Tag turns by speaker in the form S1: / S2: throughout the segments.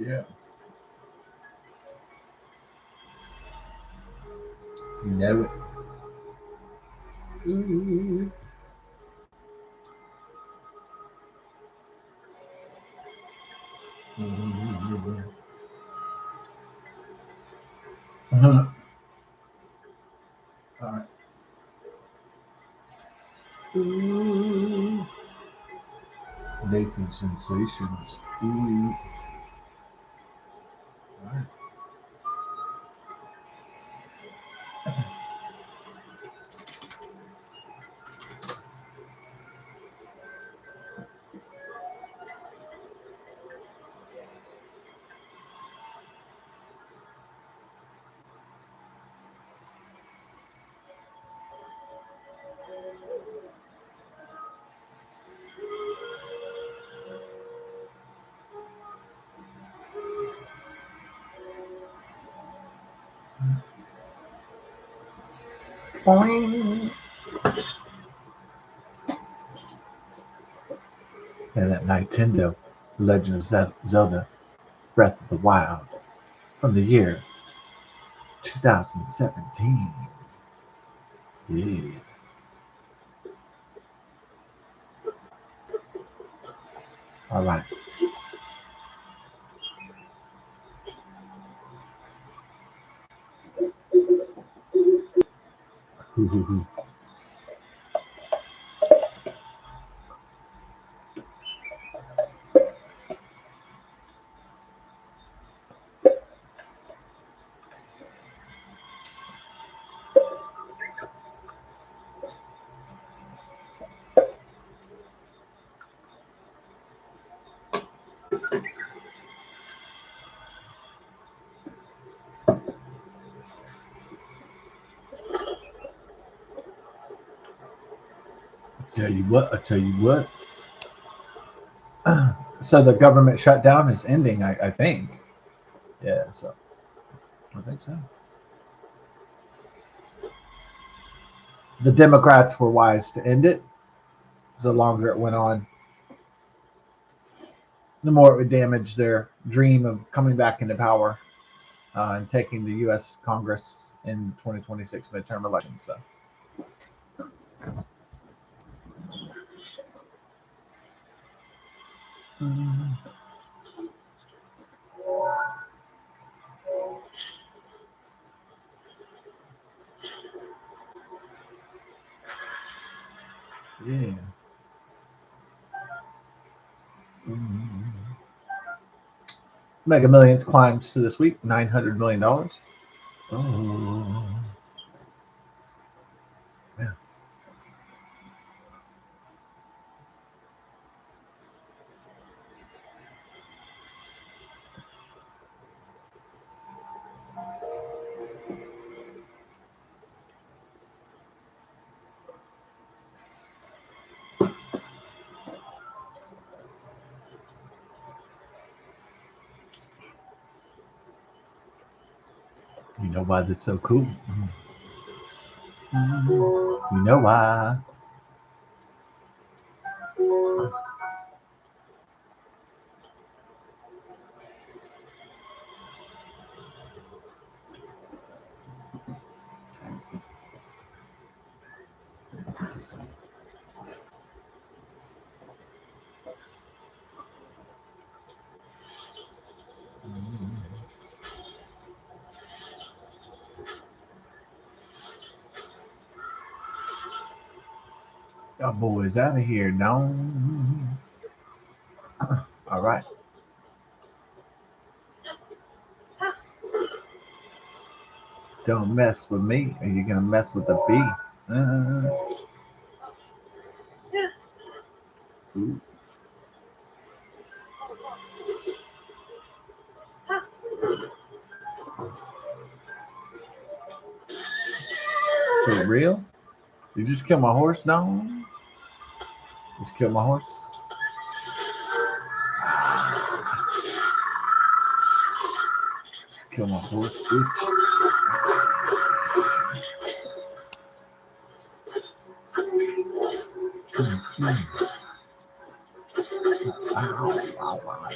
S1: Yeah. You know it. Ooh. Uh-huh. All right. Ooh. Nathan Sensations. Ooh. All right. Boing. And that Nightendo, Legend of Zelda, Breath of the Wild, from the year 2017. Yeah. All right. I tell you what. So the government shutdown is ending, I think. Yeah, so I think so. The Democrats were wise to end it. The longer it went on, the more it would damage their dream of coming back into power and taking the U.S. Congress in 2026 midterm elections. So. Yeah. Mega Millions climbs to this week $900 million. Oh. Yeah. You know why this is so cool? You know why? Y'all boys out of here. No. All right. Don't mess with me, or you're gonna mess with the bee. Ooh. For real? You just killed my horse? No. Just killed my horse. Just killed my horse, bitch. Ow, ow, ow.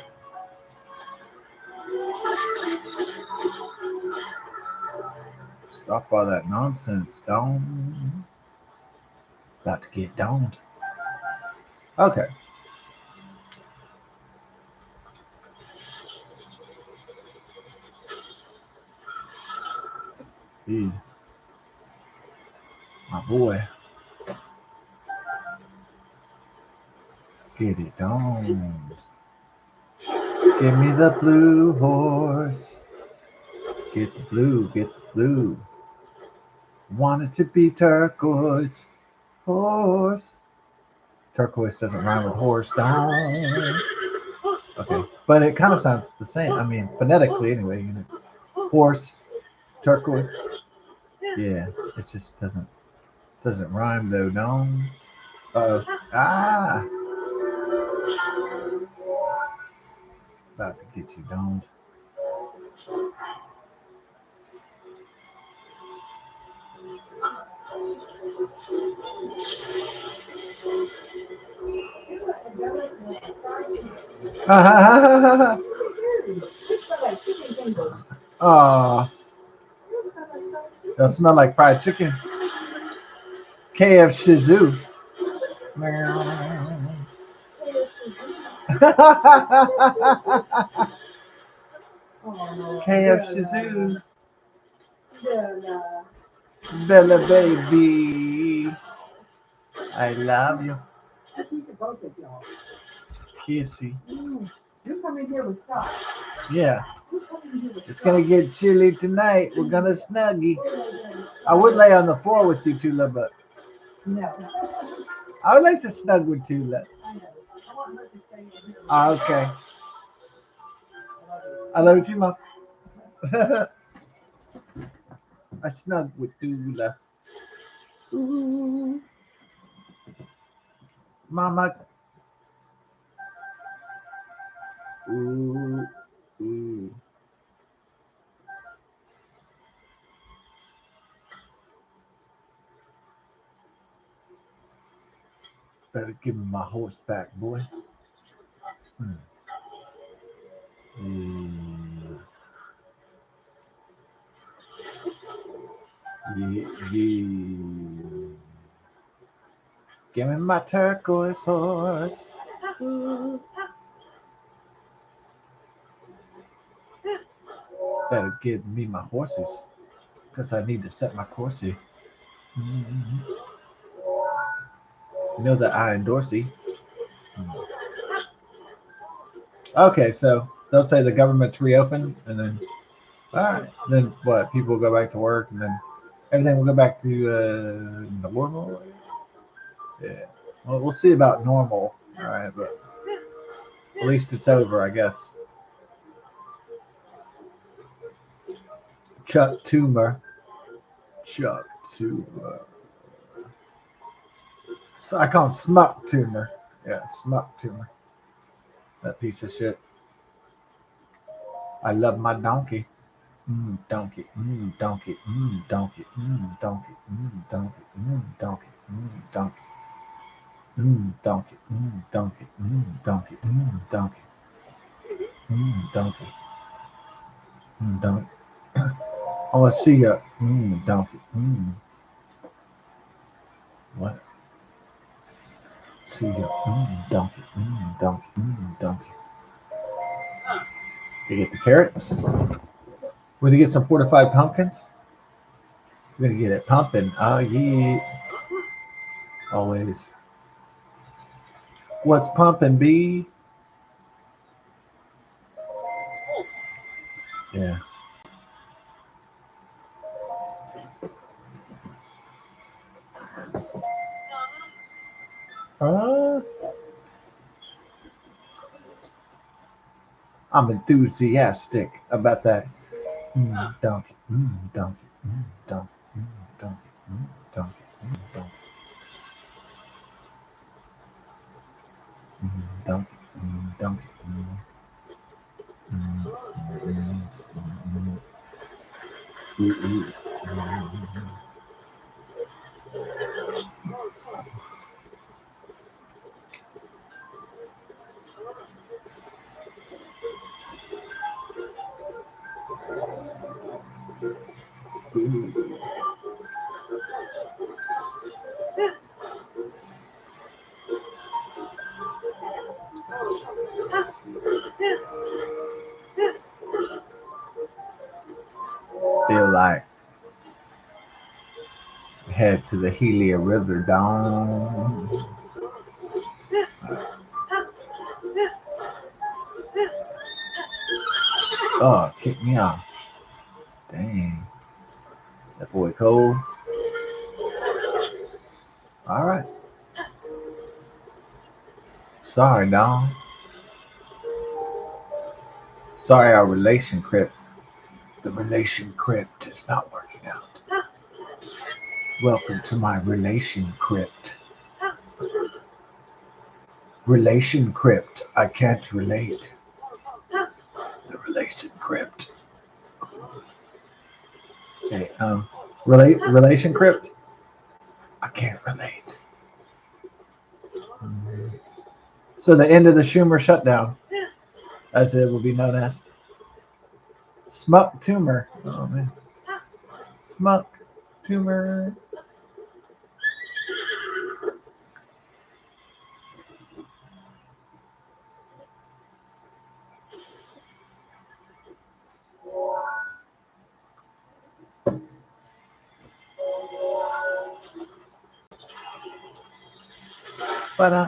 S1: Stop all that nonsense, don't. About to get domed. Okay. Hey, my boy. Get it domed. Give me the blue horse. Get the blue, get the blue. Want it to be turquoise. Horse. Turquoise doesn't rhyme with horse. Down. Okay. But it kind of sounds the same. I mean, phonetically anyway. You know. Horse, turquoise. Yeah. It just doesn't rhyme though. No. Uh-oh. Ah. About to get you domed. Oh, they'll smell like fried chicken. KF Shizoo. KF Shizoo. Bella baby. I love you.
S2: A piece of both of y'all.
S1: Kissy.
S2: You come in here with stuff.
S1: Yeah.
S2: You come in here with
S1: It's
S2: stuff.
S1: gonna get chilly tonight. We're gonna snuggie. I would lay on the floor with you, Tula, but
S2: No.
S1: I would like to snug with Tula.
S2: I know. I want her to stay in here.
S1: Okay.
S2: I love you.
S1: I love you too, Mom. I snug with Tula. Ooh. Mama. Ooh. Ooh. Better give me my horse back, boy. Hmm. Yeah. Yeah. Give me my turquoise horse. Ooh. Better give me my horses, because I need to set my coursey. Mm-hmm. You know that I endorse you. Okay, so they'll say the government's reopened, and then, all right, then what? People will go back to work, and then everything will go back to normal. I guess. Yeah. Well, we'll see about normal. All right, but at least it's over, I guess. Chuck Toomer. Chuck Toomer. So I call him Smuck Toomer. Yeah, Smuck Toomer. That piece of shit. I love my donkey. Donkey. Donkey. Donkey. Donkey. Donkey. Donkey. Donkey. Donkey. Donkey. Donkey. Donkey. Donkey. Donkey. I want to see you. Donkey. What? See you. Donkey. Donkey. Donkey. You get the carrots. We're gonna get some fortified pumpkins. We're gonna get it pumping. Oh yeah. Always. What's pumping, B? Yeah. I'm enthusiastic about that. Donkey. Donkey. Donkey. Donkey. Donkey. Donkey. Donkey. Donkey. Ooh. Feel like head to the Helia River down. Oh, kick me off. Dang. That boy cold. All right. Sorry, Don. Sorry, our relation crypt. The relation crypt is not working out. Welcome to my relation crypt. Relation crypt. I can't relate. The relation crypt. Okay, relation crypt. I can't relate. So the end of the Schumer shutdown, as it will be known as, Smuck tumor. Oh man, Smuck tumor. But uh,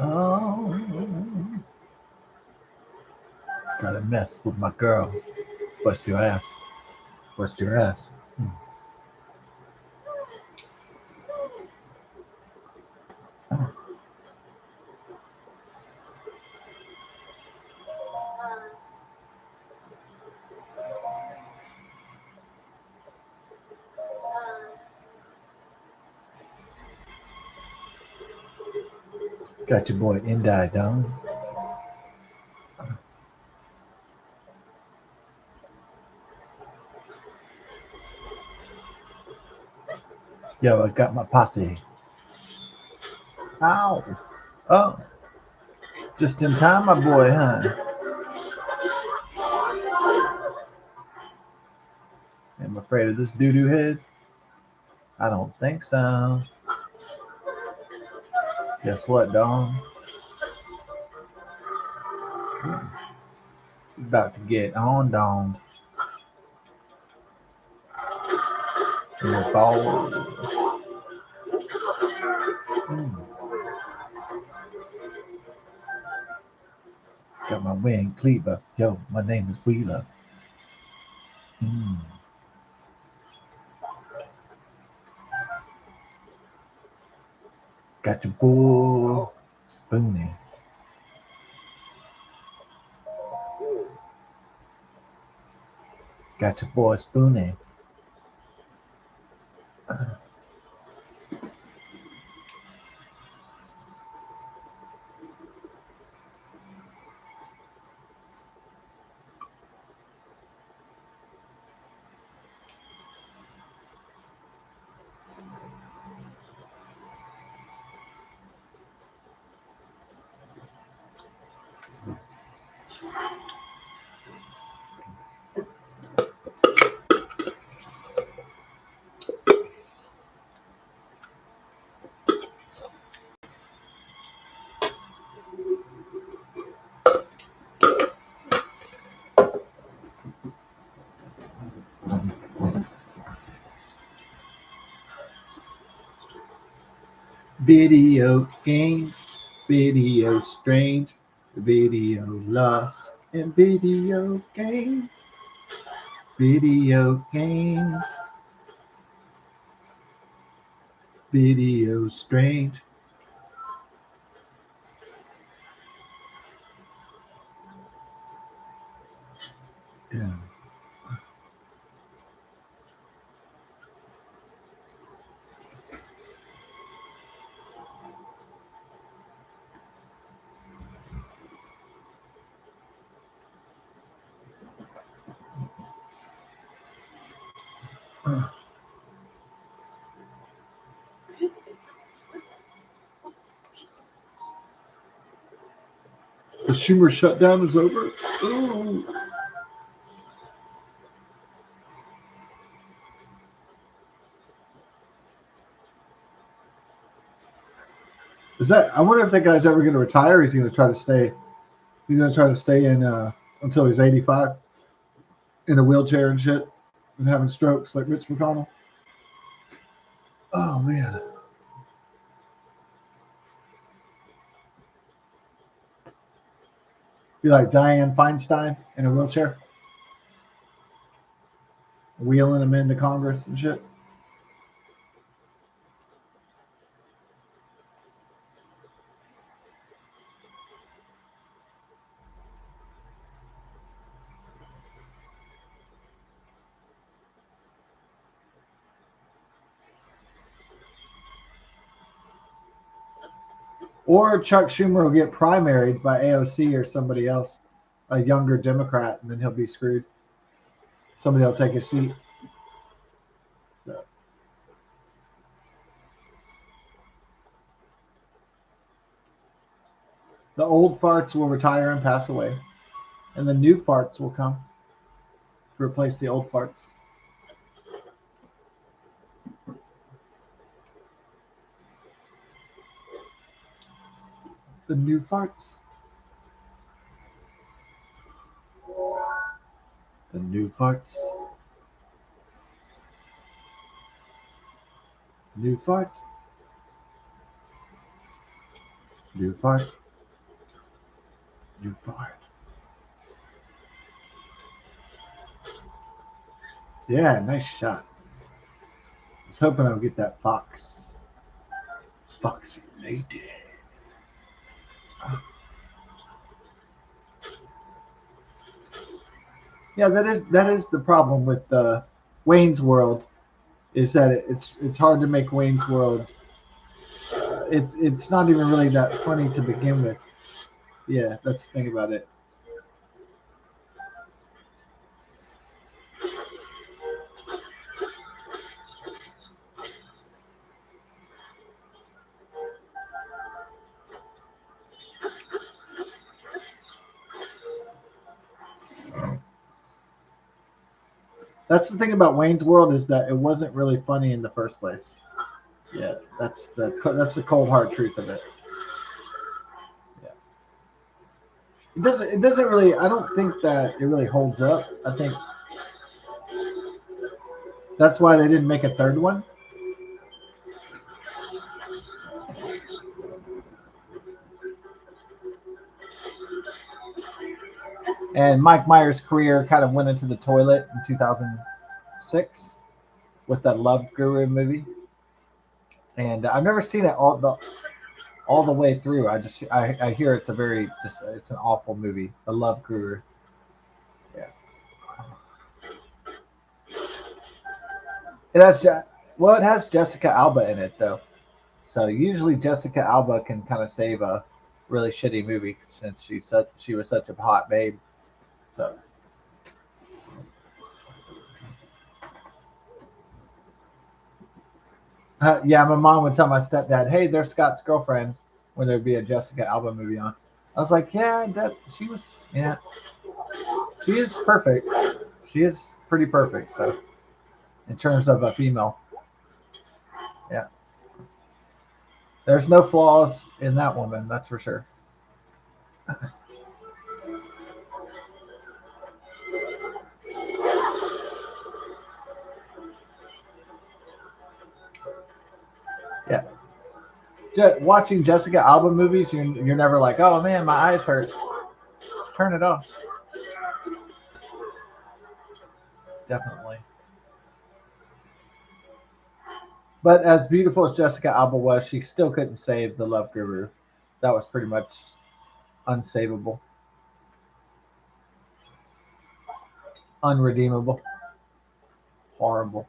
S1: oh, gotta mess with my girl. Bust your ass. Bust your ass. Got your boy Indie down. Yo, I got my posse. Ow. Oh, just in time, my boy, huh? I'm afraid of this doo-doo head. I don't think so. Guess what, Dom? About to get on Dom. In the ball. Got my wing cleaver. Yo, my name is Wheeler. Mm. Got your boy Spoonie. Got your boy Spoonie. Video games, video strange, video lost, and video games, video games, video strange. Yeah. The Schumer shutdown is over. Ooh. Is that? I wonder if that guy's ever going to retire. Or he's going to try to stay. He's going to try to stay in until he's 85 in a wheelchair and shit, and having strokes like Mitch McConnell. Oh man. Be like Dianne Feinstein in a wheelchair, wheeling him into Congress and shit. Or Chuck Schumer will get primaried by AOC or somebody else, a younger Democrat, and then he'll be screwed. Somebody will take his seat. So. The old farts will retire and pass away, and the new farts will come to replace the old farts. The new farts. The new farts. New fart. New fart. New fart. Yeah, nice shot. I was hoping I would get that fox. Foxy lady. Yeah, that is the problem with Wayne's World, is that it's hard to make Wayne's World. It's not even really that funny to begin with. Yeah, that's the thing about it. That's the thing about Wayne's World, is that it wasn't really funny in the first place. Yeah, that's the cold hard truth of it. Yeah. It doesn't really. I don't think that it really holds up. I think that's why they didn't make a third one. And Mike Myers' career kind of went into the toilet in 2006 with that Love Guru movie. And I've never seen it all the way through. I hear it's a very just it's an awful movie, The Love Guru. Yeah. It has it has Jessica Alba in it though. So usually Jessica Alba can kind of save a really shitty movie since she was such a hot babe. So yeah, my mom would tell my stepdad, "Hey, there's Scott's girlfriend," when there'd be a Jessica Alba movie on. I was like, "Yeah, she is perfect. She is pretty perfect." So in terms of a female, yeah, there's no flaws in that woman. That's for sure. Yeah. watching Jessica Alba movies, you're never like, oh man, my eyes hurt. Turn it off. Definitely. But as beautiful as Jessica Alba was, she still couldn't save the Love Guru. That was pretty much unsavable, unredeemable, horrible.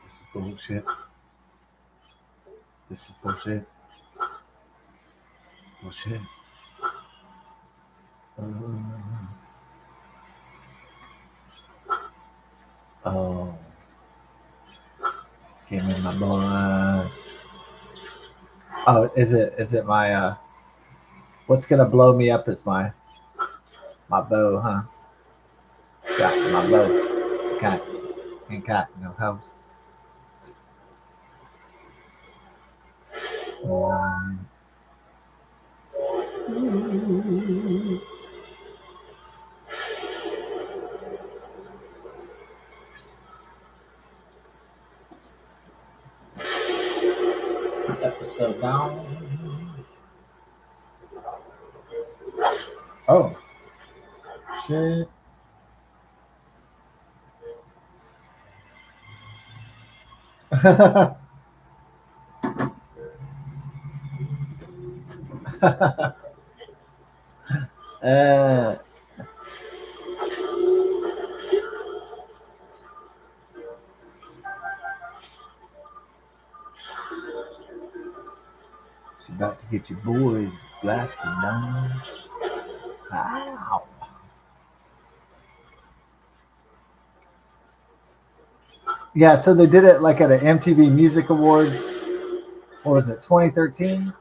S1: This is bullshit. This is bullshit. Bullshit. Oh, give me my boys. Oh, is it my what's gonna blow me up is my bow, huh? Got my bow. Got ain't got no house. Um, episode down. Oh shit. uh, she's about to get your boys blasted down. Ow. Yeah, so they did it like at an MTV Music Awards. What was it, 2013?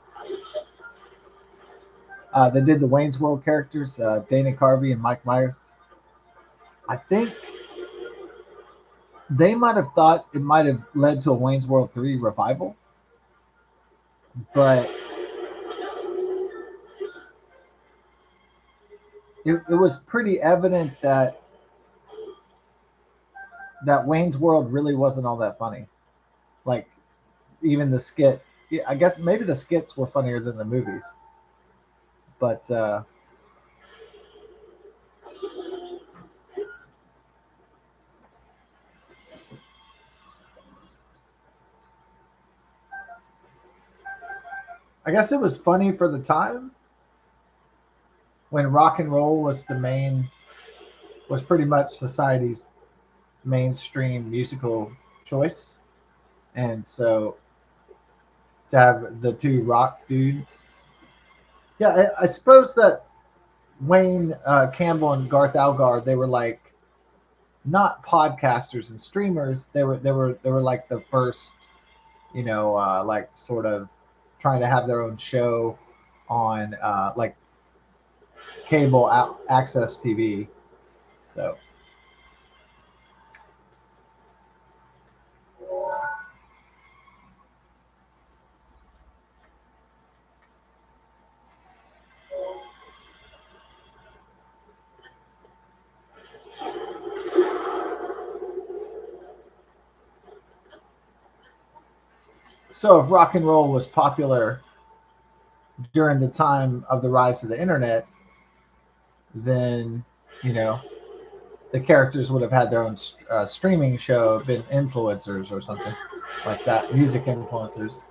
S1: They did the Wayne's World characters, Dana Carvey and Mike Myers. I think they might have thought it might have led to a Wayne's World 3 revival, but it was pretty evident that Wayne's World really wasn't all that funny. Like even the skit, yeah, I guess maybe the skits were funnier than the movies, but I guess it was funny for the time when rock and roll was pretty much society's mainstream musical choice, and so to have the two rock dudes, yeah, I suppose that Wayne Campbell and Garth Algar, they were like not podcasters and streamers. They were like the first, like sort of trying to have their own show on like cable access TV. So if rock and roll was popular during the time of the rise of the internet, then you know the characters would have had their own streaming show, been influencers or something like that, music influencers.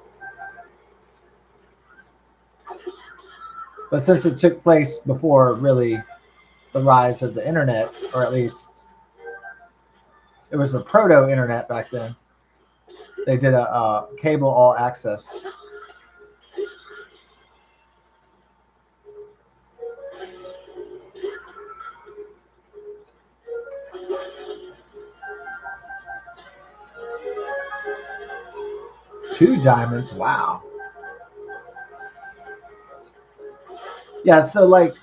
S1: But since it took place before really the rise of the internet, or at least it was a proto internet back then, they did a cable all access. Two diamonds, wow. Yeah, so like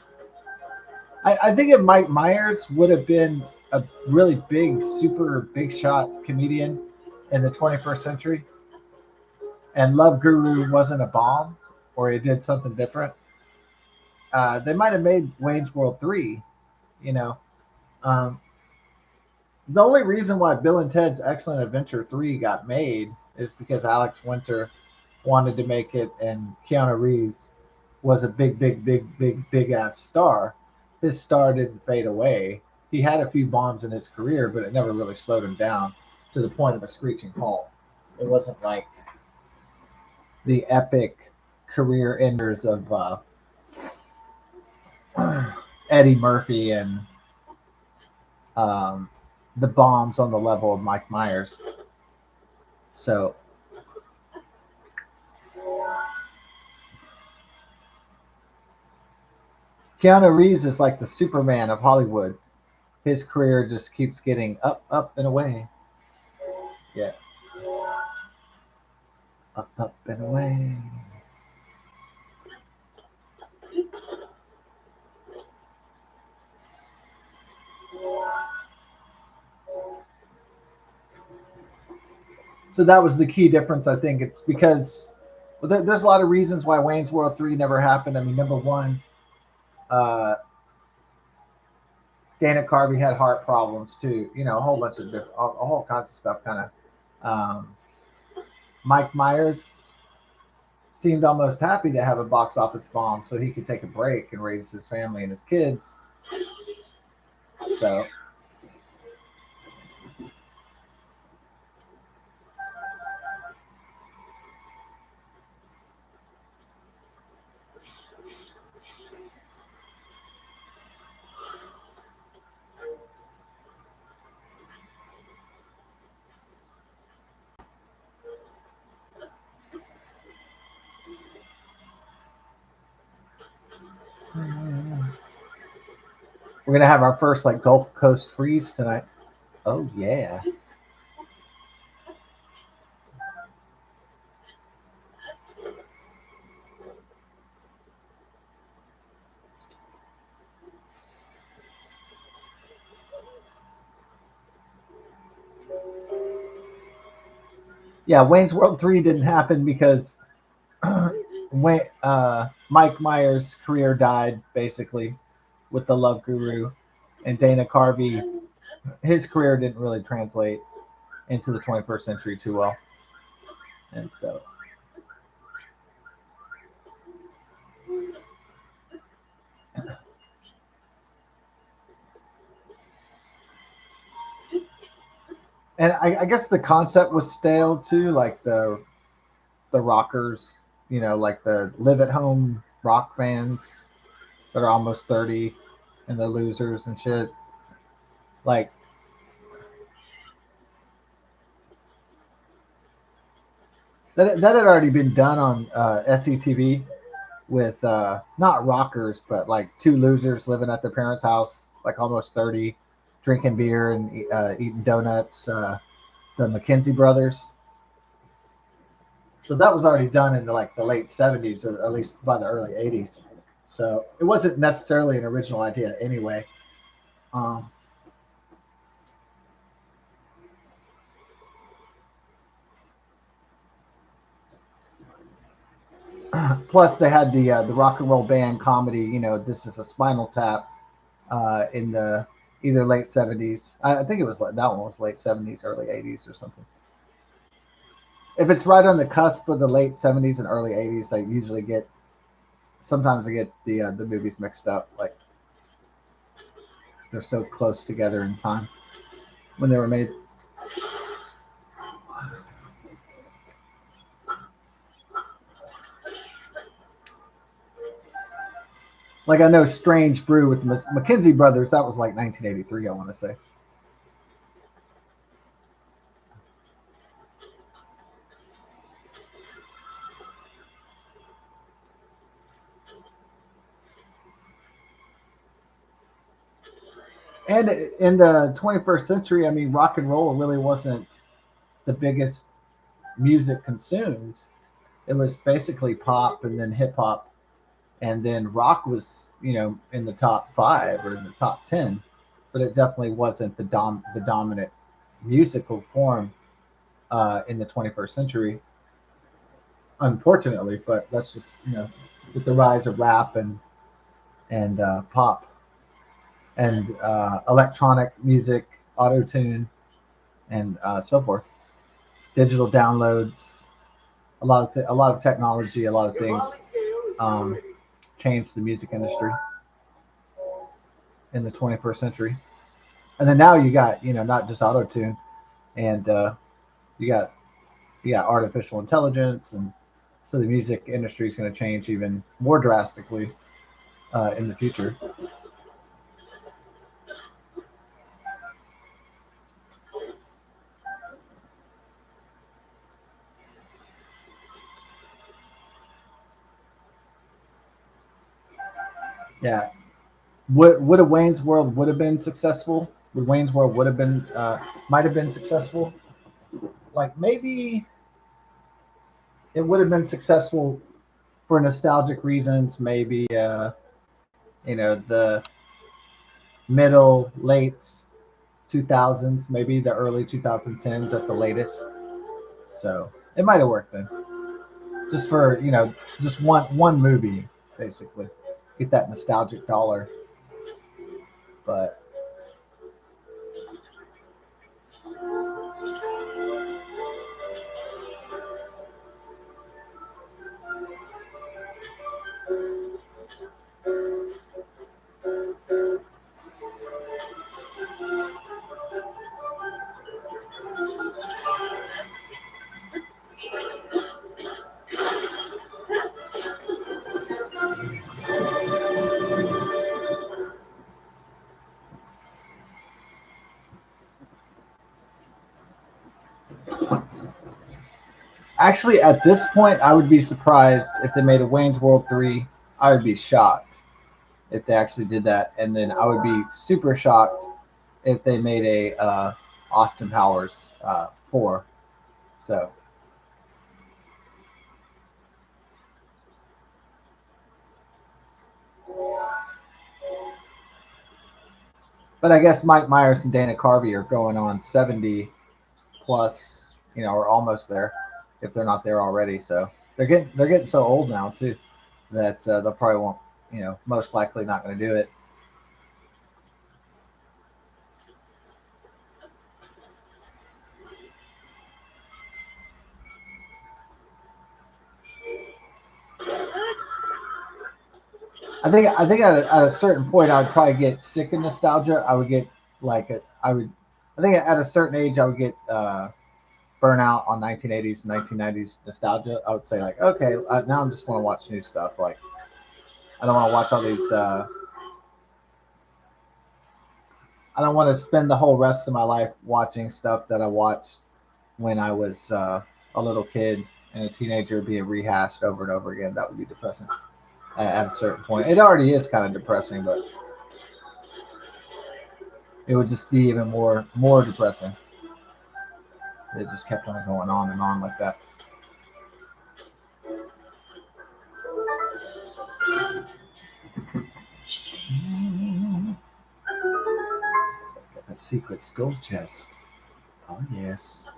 S1: I think if Mike Myers would have been a really big, super big shot comedian in the 21st century, and Love Guru wasn't a bomb, or he did something different, they might have made Wayne's World 3. You know, um, the only reason why Bill and Ted's Excellent Adventure 3 got made is because Alex Winter wanted to make it, and Keanu Reeves was a big ass star. His star didn't fade away. He had a few bombs in his career, but it never really slowed him down to the point of a screeching halt. It wasn't like the epic career enders of Eddie Murphy and um, the bombs on the level of Mike Myers. So Keanu Reeves is like the Superman of Hollywood. His career just keeps getting up, and away. Yeah, up, and away. So that was the key difference. I think it's because there's a lot of reasons why Wayne's World 3 never happened. I mean, number one, uh, Dana Carvey had heart problems too. You know, a whole bunch of a whole kinds of stuff. Kind of. Mike Myers seemed almost happy to have a box office bomb so he could take a break and raise his family and his kids. So we're gonna have our first like Gulf Coast freeze tonight. Oh yeah. Yeah, Wayne's World 3 didn't happen because Mike Myers' career died basically with the Love Guru, and Dana Carvey, his career didn't really translate into the 21st century too well, and so and I guess the concept was stale too, like the rockers, you know, like the live at home rock fans that are almost 30 and they're losers and shit. Like that had already been done on SCTV with not rockers, but like two losers living at their parents' house, like almost 30, drinking beer and eating donuts. The McKenzie brothers. So that was already done in the late 70s, or at least by the early 80s. So it wasn't necessarily an original idea anyway. Um, Plus, they had the rock and roll band comedy. You know, this is a Spinal Tap in the either late 70s. I think it was that one was late 70s, early 80s or something. If it's right on the cusp of the late 70s and early 80s, they usually get sometimes I get the movies mixed up, like 'cause they're so close together in time when they were made. Like I know Strange Brew with the McKenzie brothers, that was like 1983, I want to say. And in the 21st century, I mean, rock and roll really wasn't the biggest music consumed. It was basically pop and then hip hop, and then rock was, you know, in the top five or in the top 10, but it definitely wasn't the dominant musical form in the 21st century. unfortunately. But that's just with the rise of rap and pop and electronic music, auto tune, and so forth. Digital downloads, a lot of technology, a lot of things um, changed the music industry in the 21st century. And then now you got not just auto tune, and you got artificial intelligence, and so the music industry is going to change even more drastically in the future. Yeah, would a Wayne's World would have been successful? Would Wayne's World would have been might have been successful? Like maybe it would have been successful for nostalgic reasons. Maybe the middle late 2000s, maybe the early 2010s at the latest. So it might have worked then, just for just one movie basically, get that nostalgic dollar. But actually, at this point, I would be surprised if they made a Wayne's World 3. I would be shocked if they actually did that, and then I would be super shocked if they made a Austin Powers 4. So, but I guess Mike Myers and Dana Carvey are going on 70 plus, or almost there, if they're not there already. So they're getting so old now too that they'll probably won't, most likely not going to do it. I think at a certain point I would probably get sick of nostalgia. I would get like I would. I think at a certain age I would get burnout on 1980s and 1990s nostalgia. I would say like, okay, now I just want to watch new stuff. Like I don't want to watch all these. I don't want to spend the whole rest of my life watching stuff that I watched when I was a little kid and a teenager being rehashed over and over again. That would be depressing at a certain point. It already is kind of depressing, but it would just be even more depressing. It just kept on going on and on like that. A secret skull chest. Oh yes.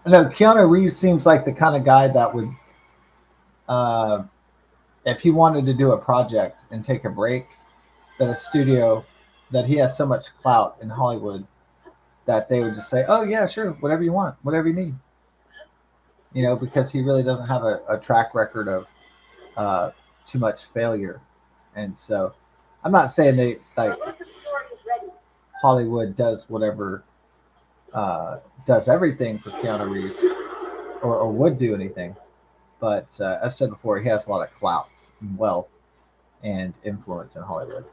S1: No, Keanu Reeves seems like the kind of guy that would, uh, if he wanted to do a project and take a break, that a studio, that he has so much clout in Hollywood that they would just say, "Oh yeah, sure, whatever you want, whatever you need," because he really doesn't have a track record of uh, too much failure, and so I'm not saying they like Hollywood does whatever, does everything for Keanu Reeves, or would do anything, but as I said before, he has a lot of clout, and wealth, and influence in Hollywood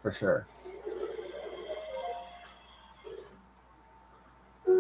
S1: for sure. Ready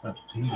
S1: for the tea.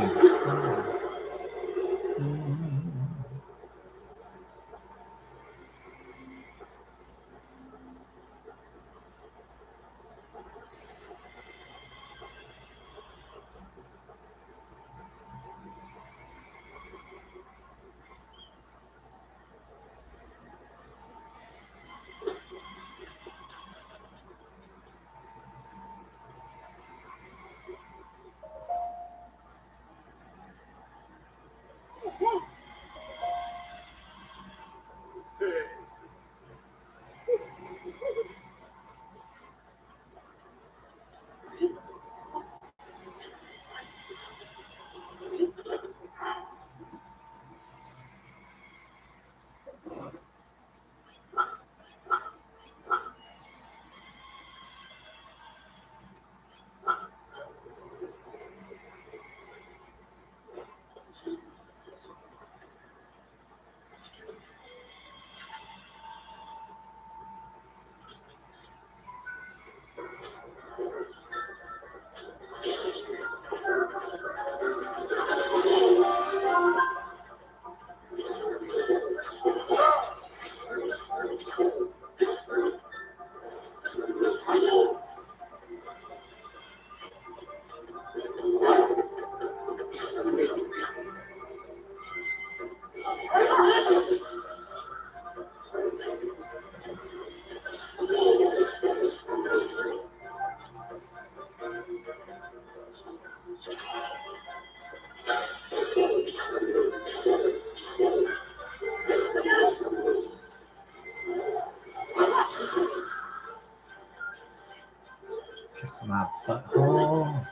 S1: Kiss my butthole.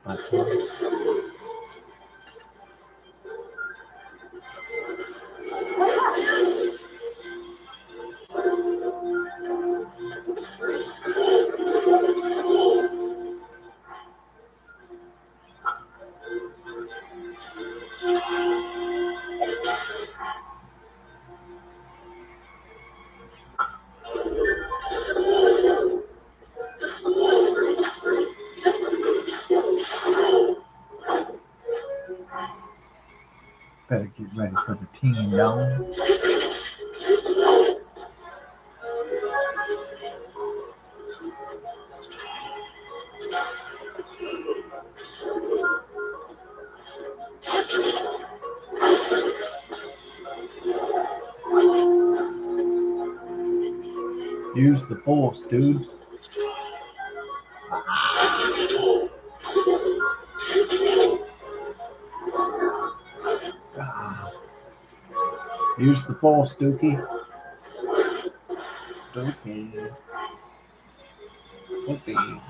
S1: Butthole. Better get ready for the team, y'all. You Use the force, dude. Ah, use the force, Dookie. Dookie. Dookie.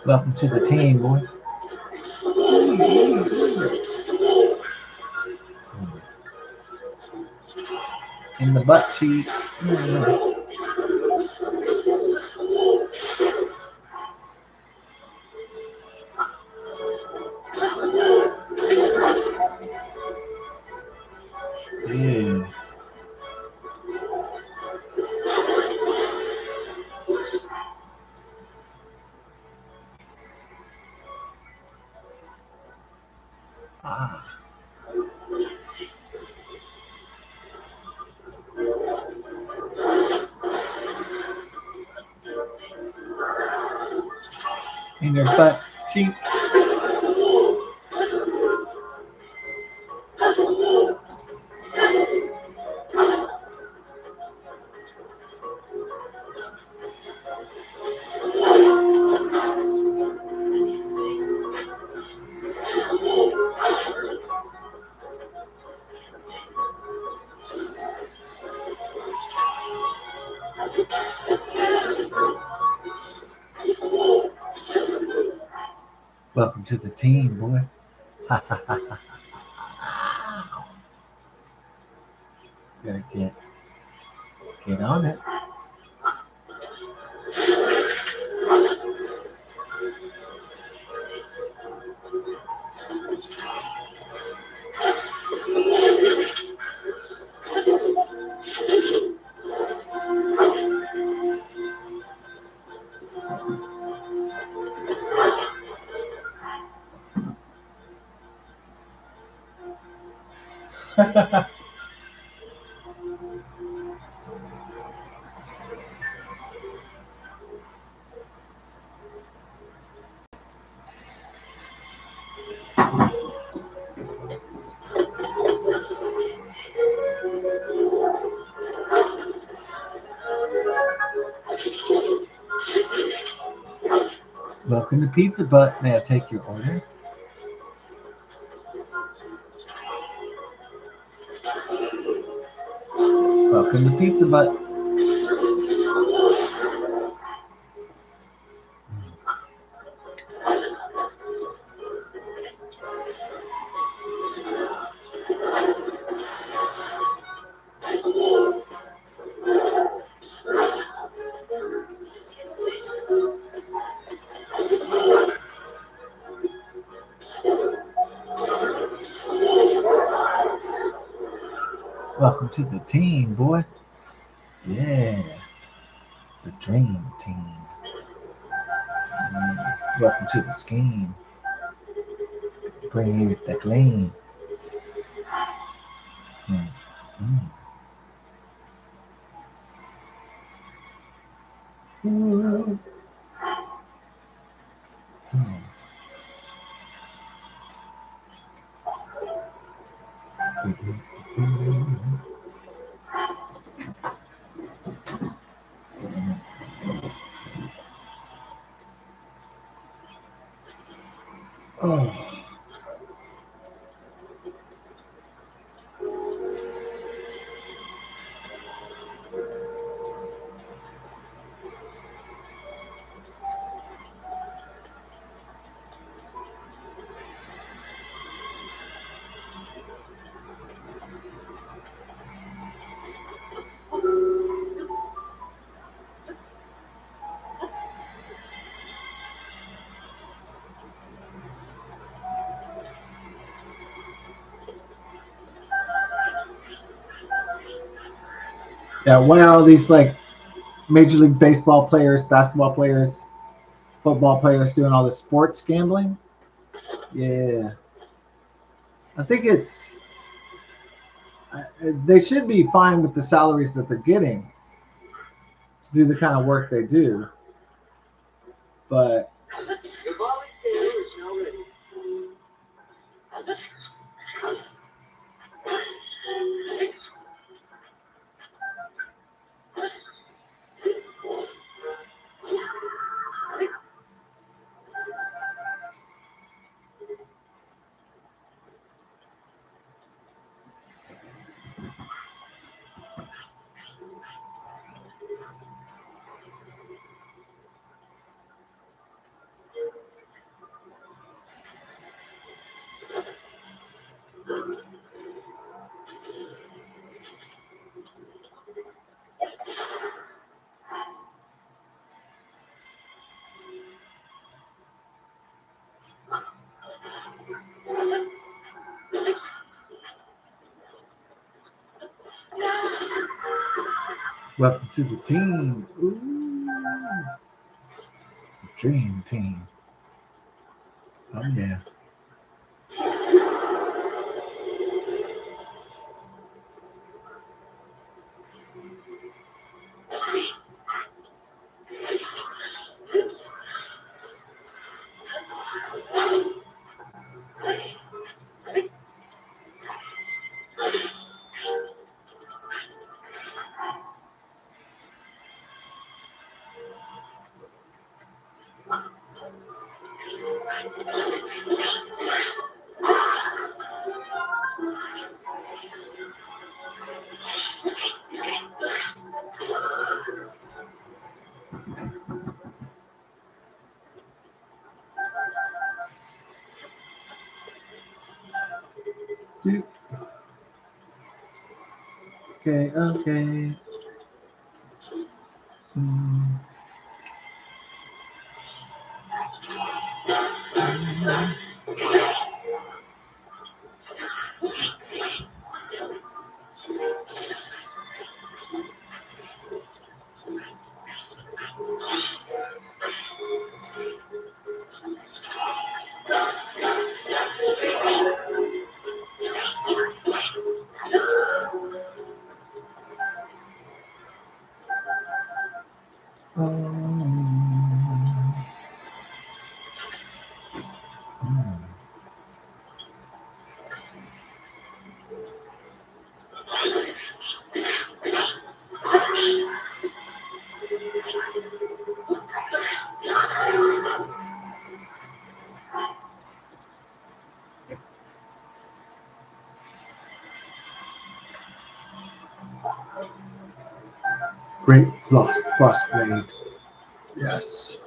S1: Welcome to the team, boy. In the butt cheeks. Yeah. Ah. In your butt cheek. Welcome to the team, boy. Gotta get on it. Welcome to Pizza Butt. May I take your order? Welcome to Pizza Butt. Welcome to the team, boy. Yeah. The dream team. Welcome to the scheme. Bring you the gleam. Mm. Mm. Mm. Oh. Yeah, why are all these like Major League Baseball players, basketball players, football players doing all this sports gambling? Yeah. I think they should be fine with the salaries that they're getting to do the kind of work they do. But Welcome to the team. Ooh, dream team. Oh yeah. Okay, okay. Mm. Mm. Great frostblade. Yes.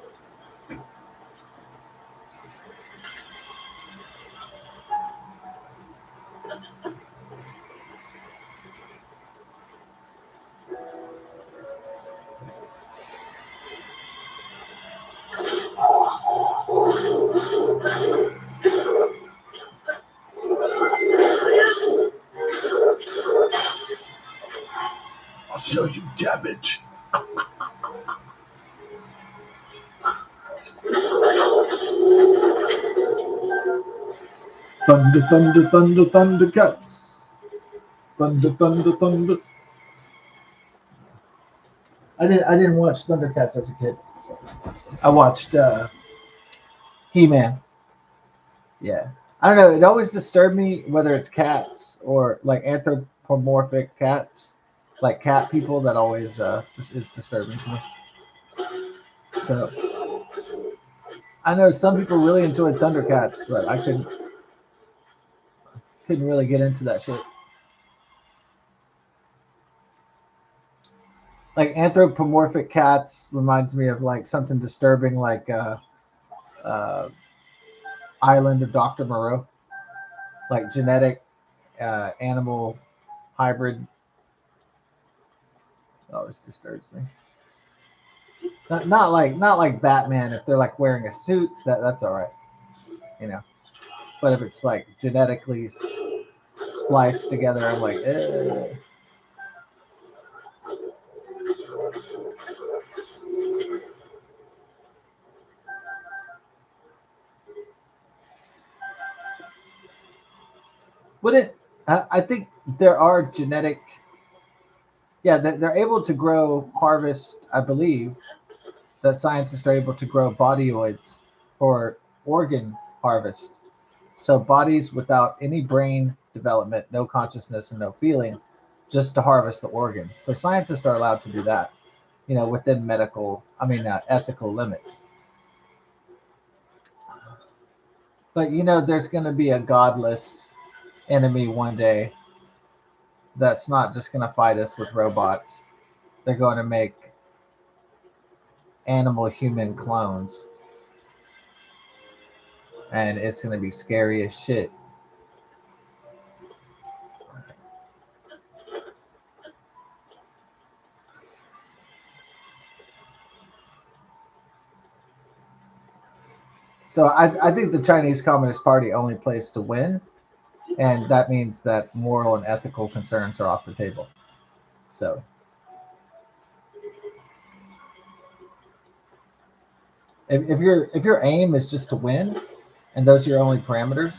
S1: I'll show you damage. Thunder, thunder, thunder, thunder cats. Thunder, thunder, thunder. I didn't watch Thundercats as a kid. I watched He-Man. Yeah. I don't know. It always disturbed me whether it's cats or like anthropomorphic cats, like cat people. That always just is disturbing to me. So I know some people really enjoyed Thundercats, but I couldn't really get into that shit. Like anthropomorphic cats reminds me of like something disturbing, like uh, Island of Doctor Moreau, like genetic animal hybrid. Always disturbs me. Not like Batman. If they're like wearing a suit, that's all right, you know. But if it's like genetically spliced together, I'm like, eh. Would it? I think there are genetic. Yeah, they're able to grow, harvest. I believe that scientists are able to grow bodyoids for organ harvest. So bodies without any brain development, no consciousness, and no feeling, just to harvest the organs. So scientists are allowed to do that, within ethical limits. But there's going to be a godless enemy one day that's not just going to fight us with robots. They're going to make animal human clones, and it's going to be scary as shit. So I think the Chinese Communist Party only plays to win, and that means that moral and ethical concerns are off the table. So If your aim is just to win, and those are your only parameters,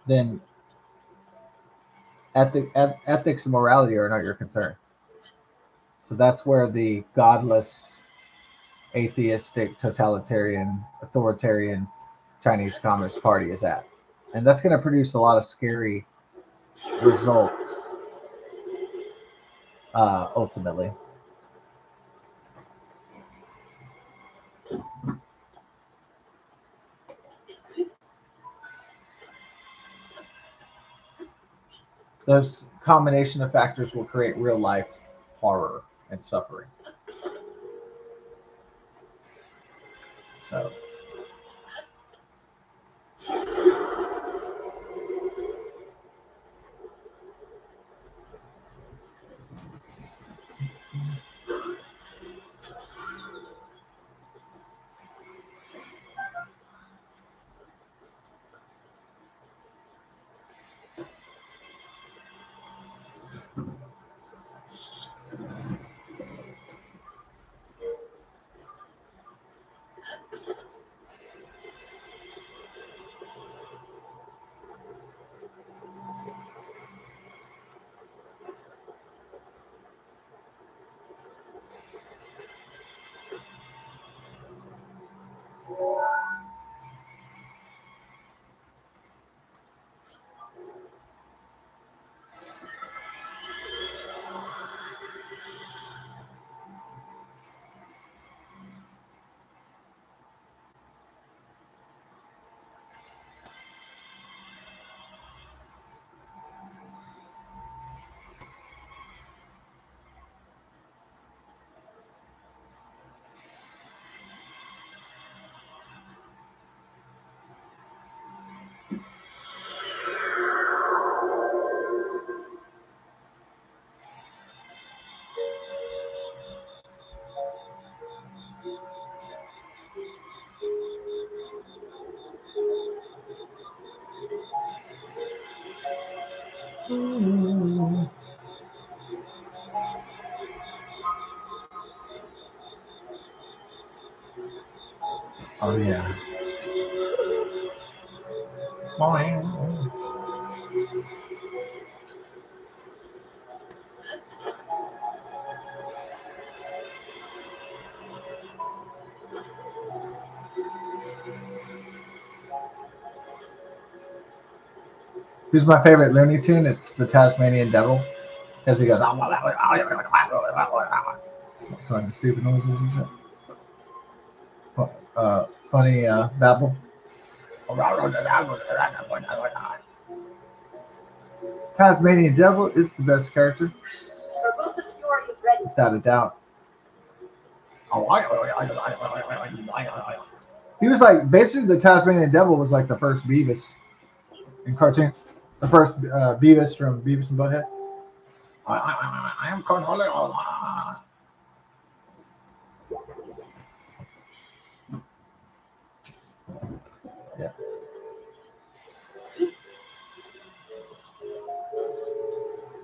S1: then ethics and morality are not your concern. So that's where the godless, atheistic, totalitarian, authoritarian Chinese Communist Party is at, and that's going to produce a lot of scary results ultimately. Those combination of factors will create real life horror and suffering. So oh yeah. Who's my favorite Looney Tune? It's the Tasmanian Devil, because he goes some stupid noises and shit. Funny babble. Tasmanian Devil is the best character, without a doubt. He was like basically the Tasmanian Devil was like the first Beavis in cartoons. The first Beavis from Beavis and Butthead. I am Cornholio. Yeah.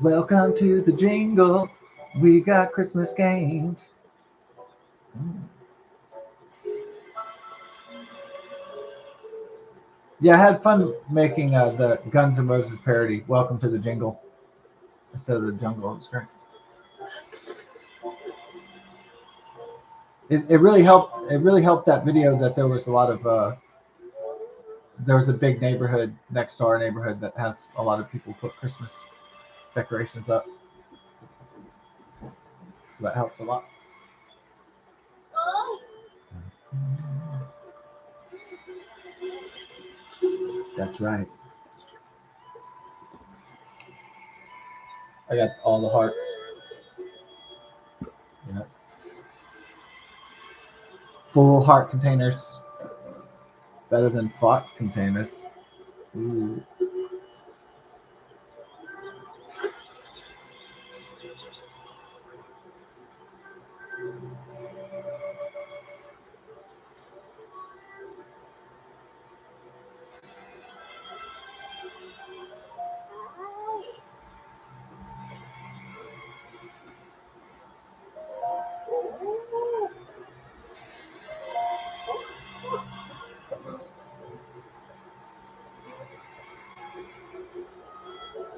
S1: Welcome to the jingle. We got Christmas games. Yeah, I had fun making the Guns N' Roses parody, Welcome to the Jingle, instead of the jungle. It was great. It really helped. It really helped that video that there was a lot of there was a big neighborhood next to our neighborhood that has a lot of people put Christmas decorations up, so that helped a lot. That's right. I got all the hearts. Yeah. Full heart containers, better than thought containers. Ooh.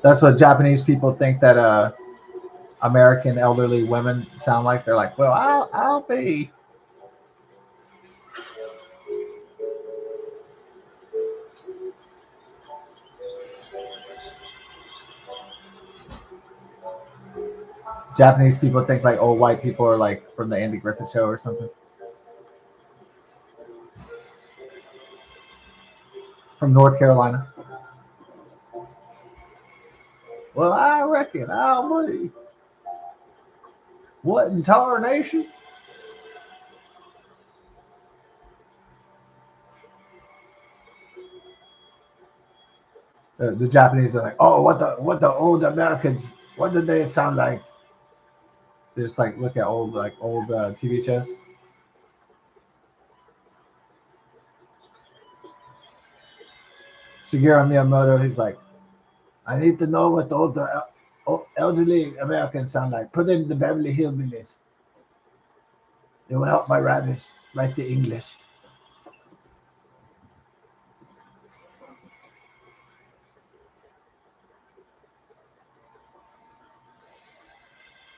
S1: That's what Japanese people think that American elderly women sound like. They're like, well, I'll be. Japanese people think like old white people are like from the Andy Griffith Show or something. From North Carolina. Well, I reckon I'll be. What in tarnation? The Japanese are like, oh, what the old Americans? What did they sound like? They just like look at old TV shows. Shigeru Miyamoto, he's like, I need to know what the elderly Americans sound like. Put in the Beverly Hillbillies. It will help my writers write the English.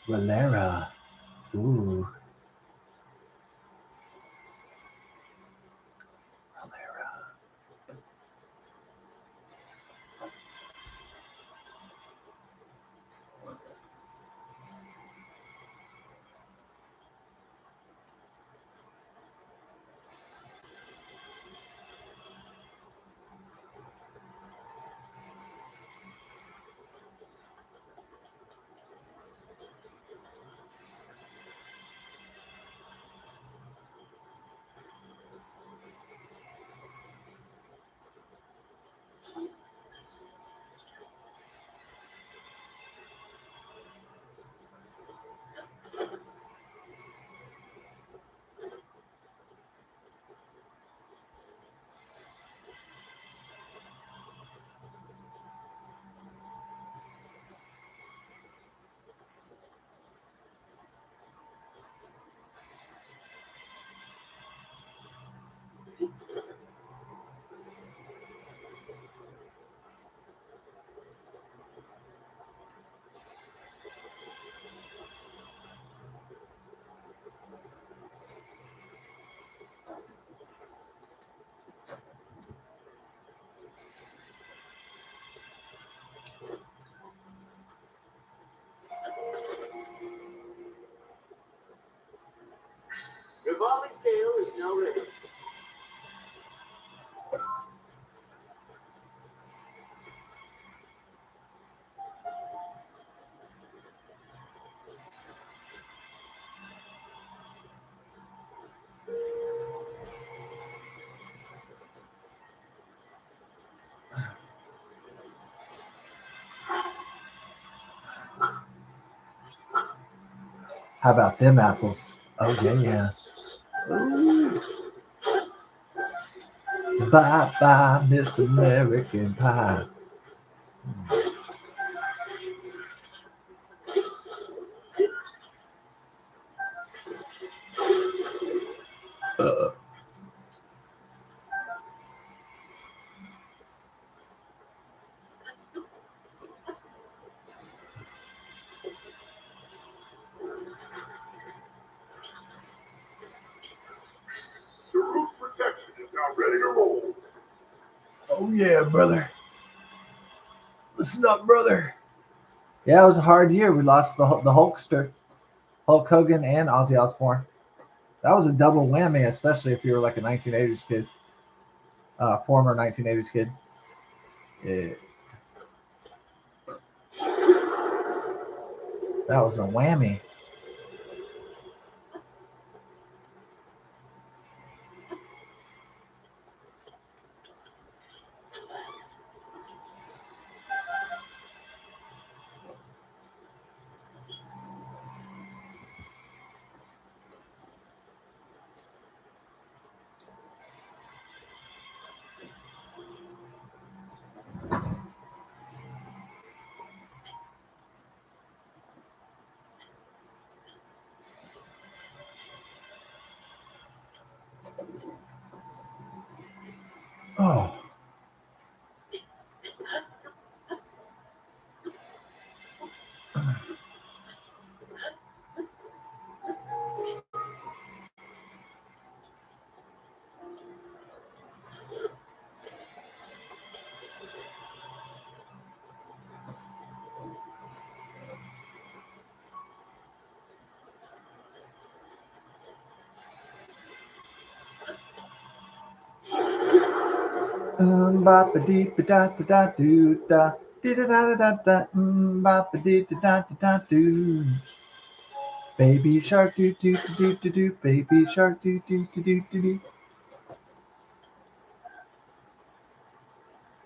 S1: Valera. Ooh, Valera.
S3: Vivaldi's tale is now ready.
S1: How about them apples? Oh yeah. Ooh. Bye bye, Miss American Pie. Uh,
S3: The roof protection is now ready to roll.
S1: oh yeah, brother. Listen up, brother. Yeah, it was a hard year. We lost the Hulkster, Hulk Hogan, and Ozzy Osbourne. That was a double whammy, especially if you were like a 1980s kid, former 1980s kid. Yeah, that was a whammy. Oh, Ba ba dee ba da da da doo da. Dee da da da da da. Ba ba dee da da da da doo. Baby shark doo doo doo doo doo. Baby shark doo doo doo doo doo doo.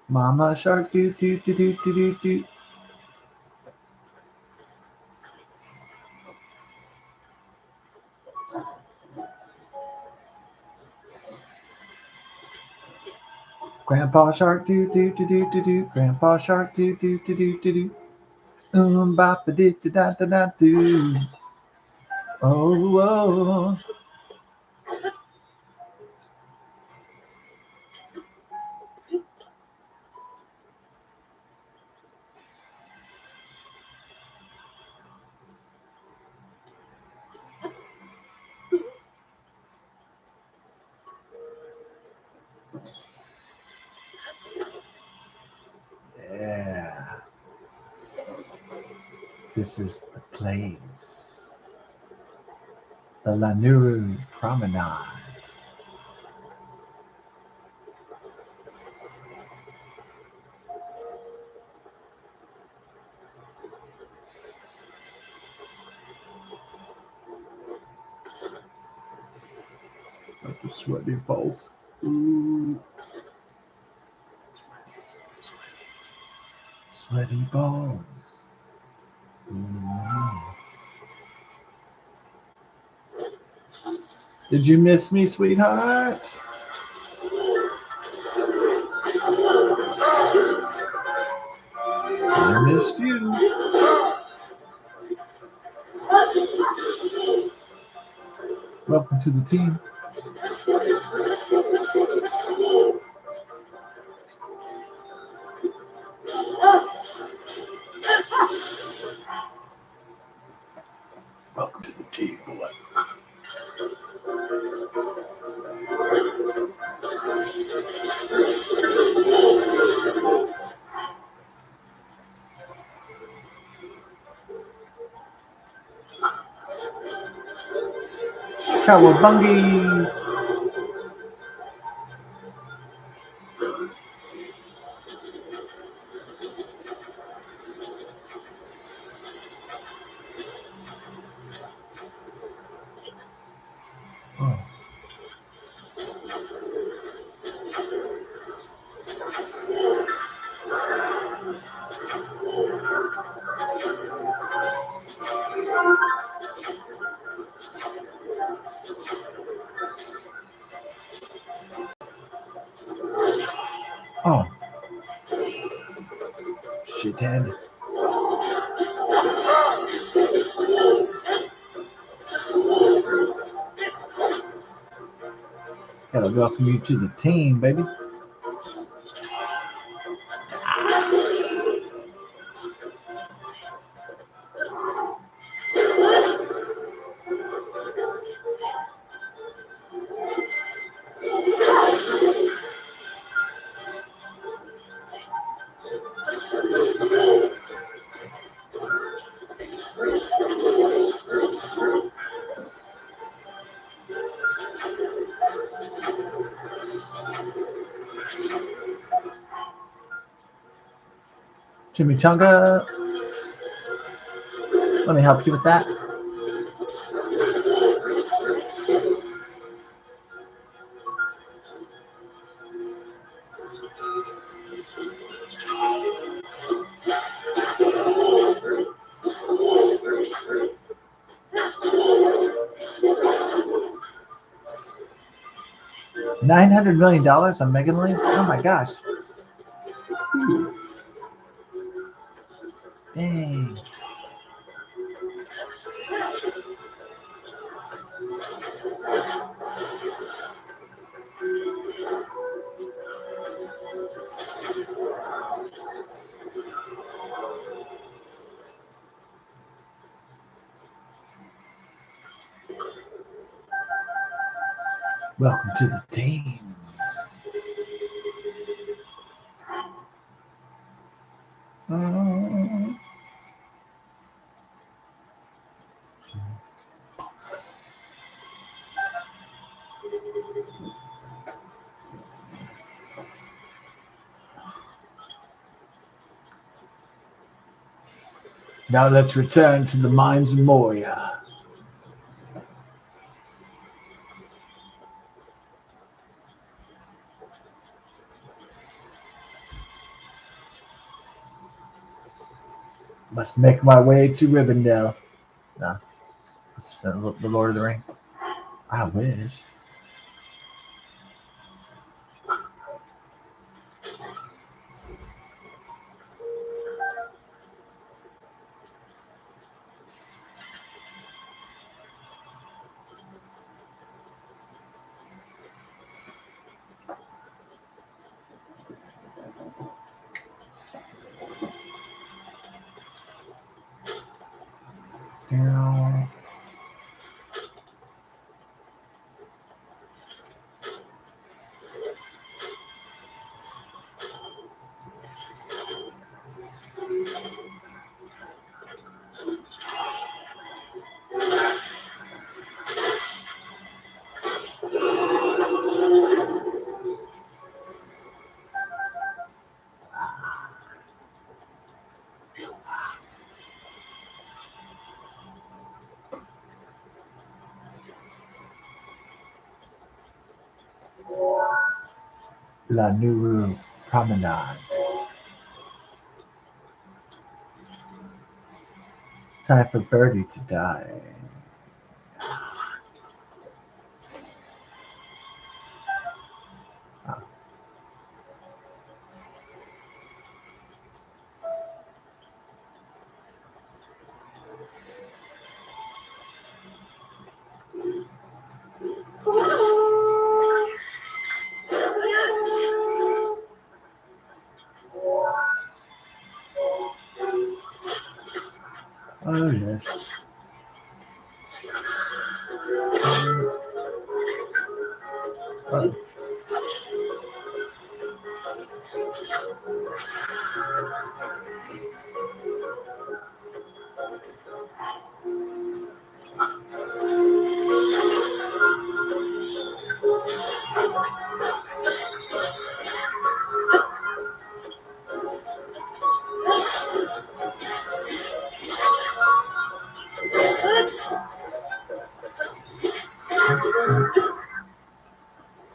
S1: Mama shark doo doo doo doo doo doo doo. Grandpa shark doo doo doo doo doo doo. Grandpa shark doo doo doo doo doo doo. Ba ba dee da da da da doo. Oh, oh. Yeah. This is the place. The Lanuru Promenade. Like the sweaty balls. Ooh. Sweaty balls. Ooh. Did you miss me, sweetheart? I missed you. Welcome to the team. Welcome to the team, boy. Cowabungie. Oh. Oh. Shithead. Gotta welcome you to the team, baby. Chimichanga. Let me help you with that. $900 million on Mega Millions? Oh my gosh. Ooh. Dang. Welcome to the team. Now let's return to the mines of Moria. Must make my way to Rivendell. No, it's the Lord of the Rings. I wish. Down. La Nouvelle Promenade. Time for Birdie to die. Oh. Oh, yes. Oh.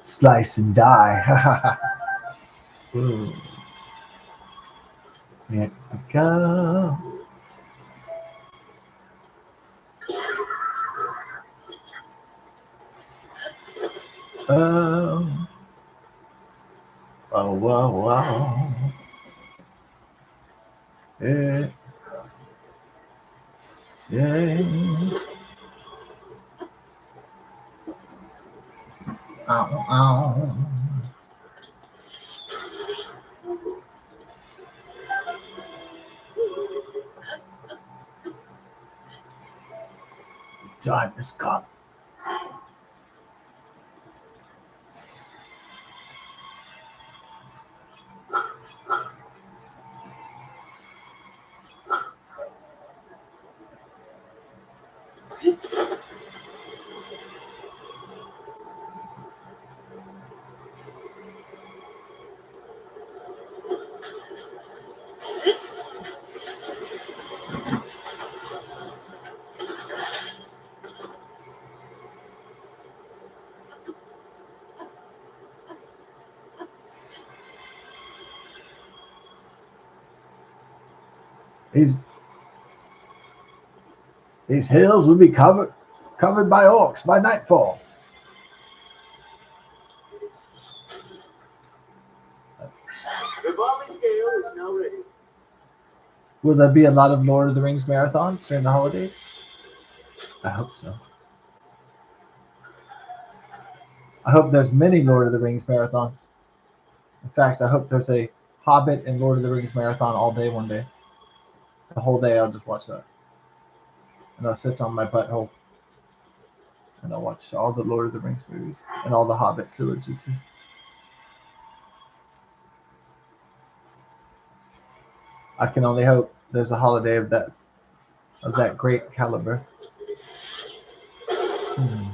S1: Slice and die. Ooh. Here we go. Oh, oh, oh, oh. Yeah, yeah. Ow, ow. Time has come. These these hills will be covered by orcs by nightfall.
S4: The bombing scale is now ready.
S1: Will there be a lot of Lord of the Rings marathons during the holidays? I hope so. I hope there's many Lord of the Rings marathons. In fact, I hope there's a Hobbit and Lord of the Rings marathon all day one day. The whole day I'll just watch that. And I'll sit on my butthole and I'll watch all the Lord of the Rings movies and all the Hobbit trilogy too. I can only hope there's a holiday of that great caliber. Hmm.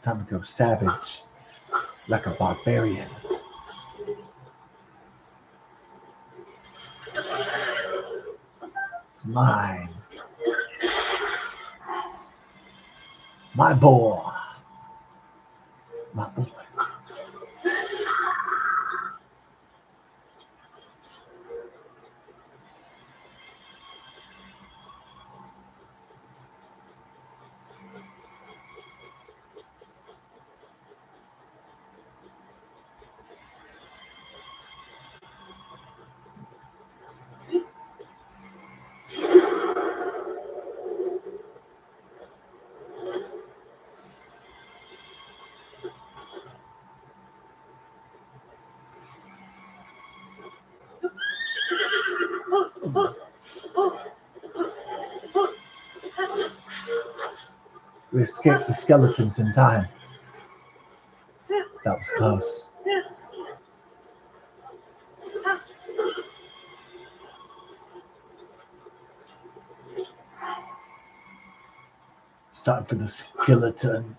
S1: Time to go savage, like a barbarian. It's mine. My boy. My boy. We escaped the skeletons in time. That was close. It's time for the skeleton.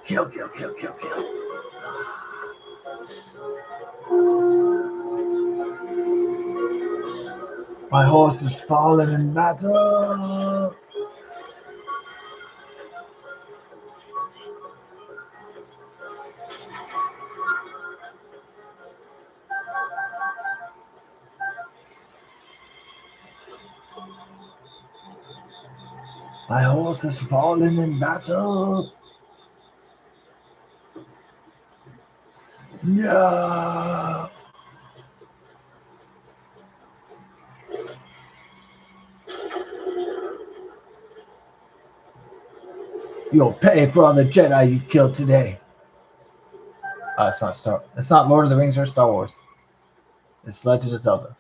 S1: Kill, kill, kill, kill, kill. My horse is falling in battle. My horse is falling in battle. Yeah. You'll pay for all the Jedi you killed today. It's not Lord of the Rings or Star Wars. It's Legend of Zelda.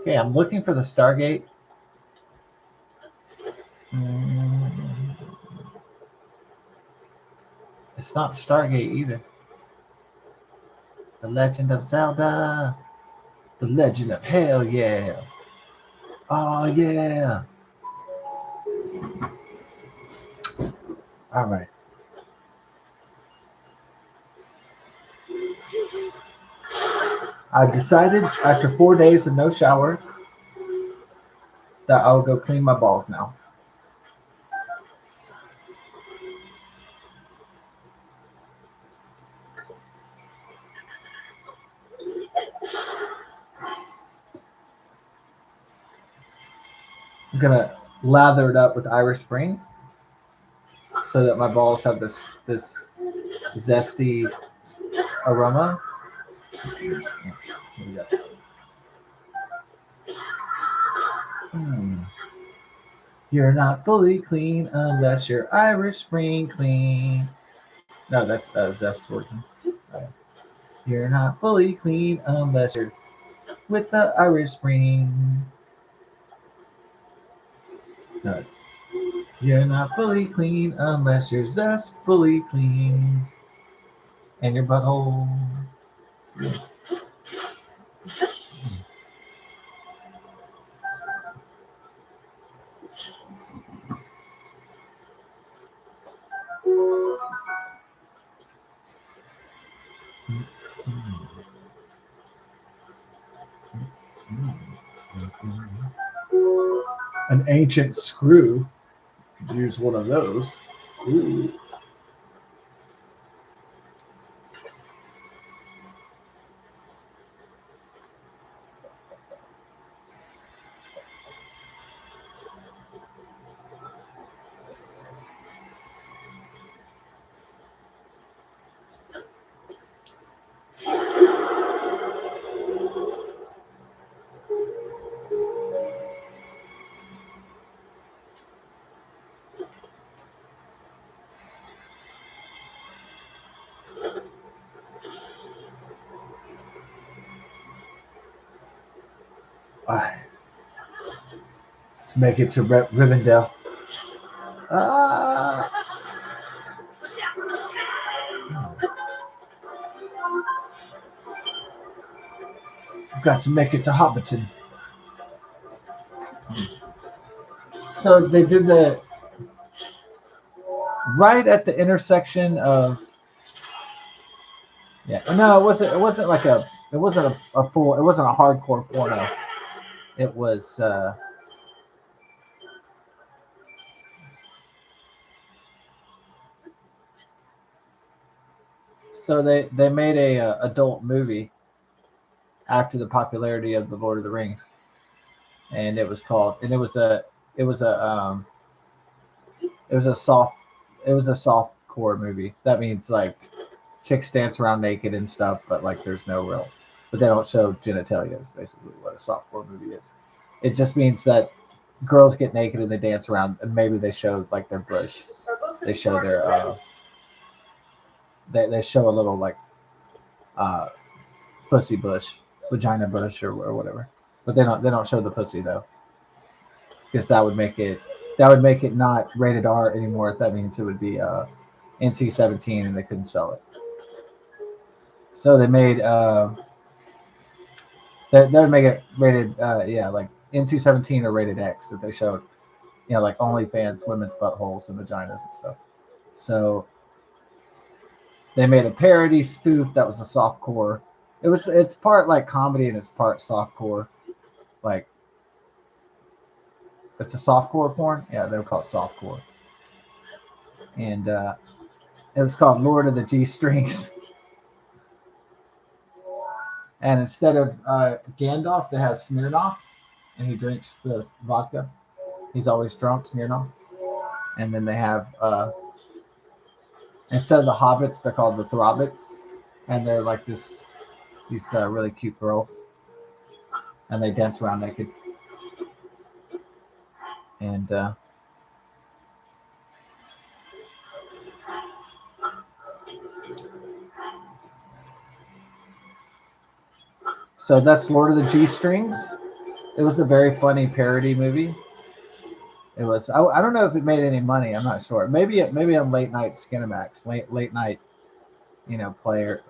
S1: Okay, I'm looking for the Stargate. It's not Stargate either. The Legend of Zelda. The Legend of Hell, yeah. Oh, yeah. All right. I've decided after 4 days of no shower that I'll go clean my balls now. I'm gonna lather it up with Irish Spring so that my balls have this zesty aroma. Here we go. You're not fully clean unless you're Irish Spring clean. No, that's zest working. You're not fully clean unless you're with the Irish Spring. No, it's you're not fully clean unless you're zest fully clean. And your butthole. An ancient screw. Could use one of those. Ooh. All right, let's make it to Rivendell. Ah, I've got to make it to Hobbiton. So they did the right at the intersection of yeah. No, it wasn't. It wasn't like a. It wasn't a full. It wasn't a hardcore porno. It was. So they made a adult movie after the popularity of the Lord of the Rings, and it was a it was a soft soft core movie. That means like chicks dance around naked and stuff, but like there's no real, but they don't show genitalia. Is basically what a soft core movie is. It just means that girls get naked and they dance around, and maybe they show like their bush. They show their they show a little like uh pussy bush, vagina bush, or whatever. But they don't show the pussy though, because that would make it not rated R anymore. That means it would be NC-17 and they couldn't sell it. So they made that would make it rated yeah, like NC-17 or rated X if they showed, you know, like OnlyFans women's buttholes and vaginas and stuff. So they made a parody spoof that was a softcore. It's part like comedy and it's part softcore. Like it's a softcore porn. Yeah, they were called softcore. And it was called Lord of the G Strings. And instead of Gandalf, they have Smirnoff, and he drinks the vodka. He's always drunk, Smirnoff. And then they have instead of the hobbits, they're called the Throbbits, and they're like these really cute girls, and they dance around naked. And so that's Lord of the G Strings. It was a very funny parody movie. It was. I don't know if it made any money. I'm not sure. Maybe on late night Skinamax, late night, you know, player,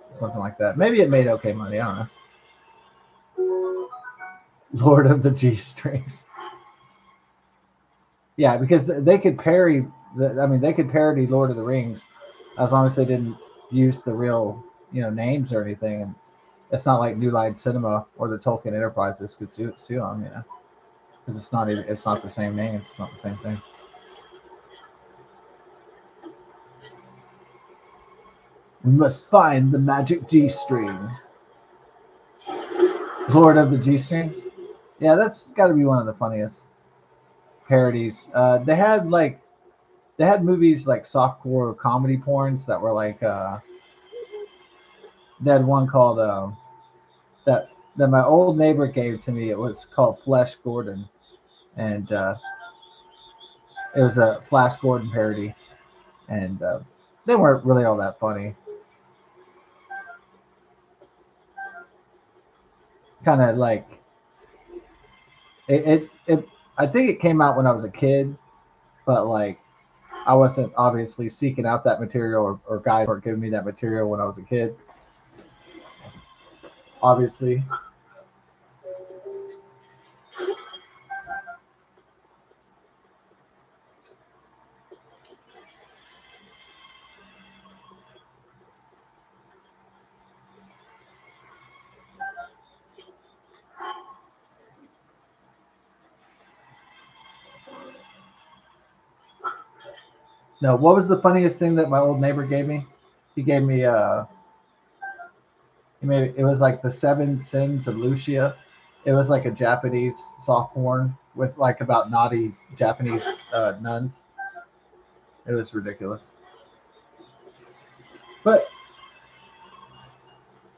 S1: something like that. Maybe it made okay money. I don't know. Lord of the G Strings. Yeah, because they could parody. I mean, they could parody Lord of the Rings, as long as they didn't use the real, you know, names or anything. And it's not like New Line Cinema or the Tolkien Enterprises could sue them, you know, because it's not the same name. It's not the same thing. We must find the magic G string. Lord of the G Strings. Yeah, that's got to be one of the funniest parodies. They had movies like softcore comedy porns that were like they had one called that my old neighbor gave to me. It was called Flesh Gordon, and it was a Flash Gordon parody, and they weren't really all that funny. Kind of like it. I think it came out when I was a kid, but like I wasn't obviously seeking out that material, or guys weren't giving me that material when I was a kid. Obviously. No, what was the funniest thing that my old neighbor gave me? He gave me it was like the Seven Sins of Lucia. It was like a Japanese soft porn with like about naughty Japanese nuns. It was ridiculous. But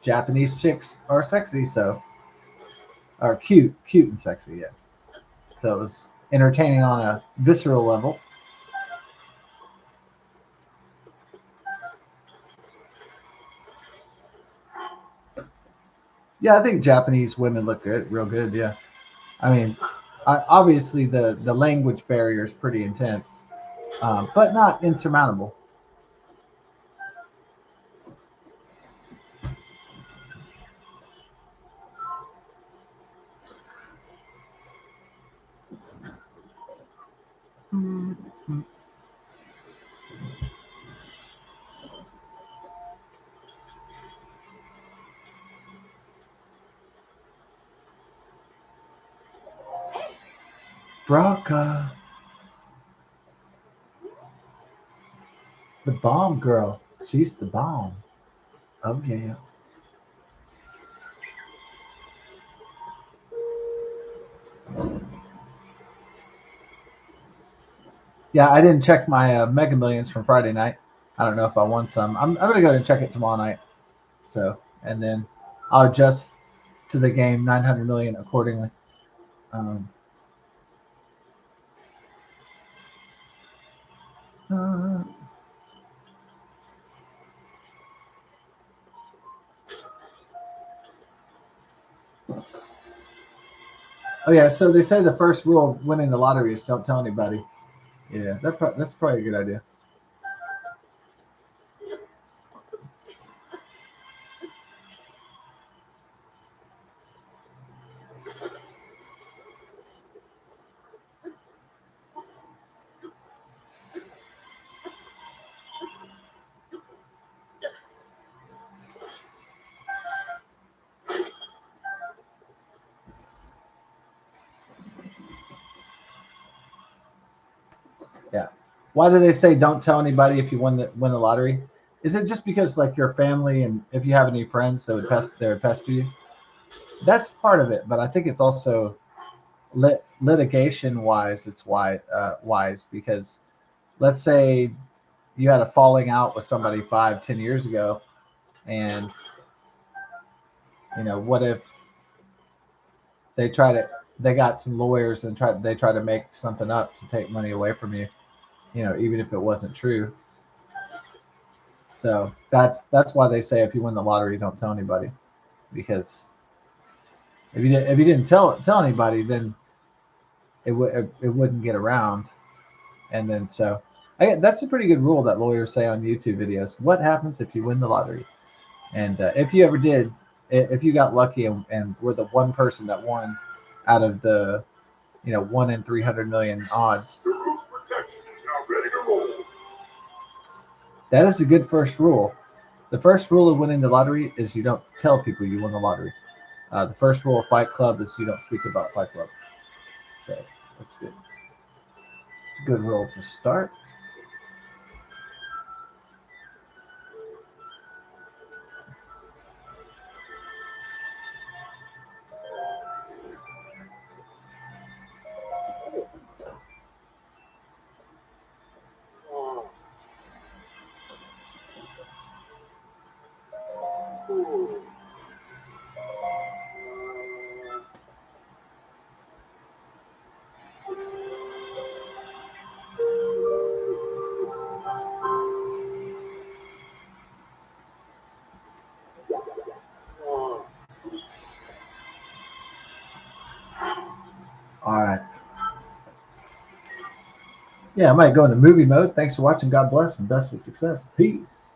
S1: Japanese chicks are sexy, so are cute and sexy, yeah. So it was entertaining on a visceral level. Yeah, I think Japanese women look good, real good. Yeah, I mean, obviously the language barrier is pretty intense, but not insurmountable. Braca, the bomb girl. She's the bomb. Oh yeah. Yeah, I didn't check my Mega Millions from Friday night. I don't know if I won some. I'm gonna go and check it tomorrow night. So, and then I'll adjust to the game 900 million accordingly. Um, uh, oh yeah, so they say the first rule of winning the lottery is don't tell anybody. Yeah, that's probably a good idea. Yeah. Why do they say don't tell anybody if you win the lottery? Is it just because like your family and if you have any friends that would pester you? That's part of it, but I think it's also litigation wise. It's wise because let's say you had a falling out with somebody 5, 10 years ago, and what if they got some lawyers and try to make something up to take money away from you, even if it wasn't true. So that's why they say if you win the lottery, don't tell anybody, because if you didn't tell anybody, then it wouldn't get around, and then that's a pretty good rule that lawyers say on YouTube videos. What happens if you win the lottery? And if you ever did, if you got lucky and were the one person that won out of the 1 in 300 million odds,
S3: The roof's protection is now ready to roll.
S1: that is a good first rule. The first rule of winning the lottery is you don't tell people you won the lottery. The first rule of Fight Club is you don't speak about Fight Club. So that's good. It's a good rule to start. All right. Yeah, I might go into movie mode. Thanks for watching. God bless and best of success. Peace.